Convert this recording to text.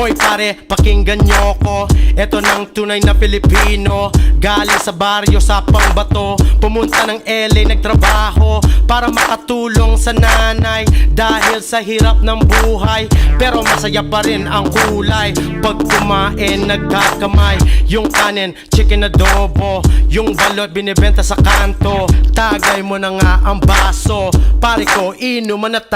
Hoy pare, pakinggan nyo ko. Eto ng tunay na Pilipino, galing sa baryo sa Pangbato. Pumunta ng LA, nagtrabaho para makatulong sa nanay. Dahil sa hirap ng buhay, pero masaya pa rin ang kulay. Pag kumain, nagkakamay. Yung kanin, chicken adobo. Yung balot, binibenta sa kanto. Tagay mo na nga ang baso. Pare ko, inuman na tayo.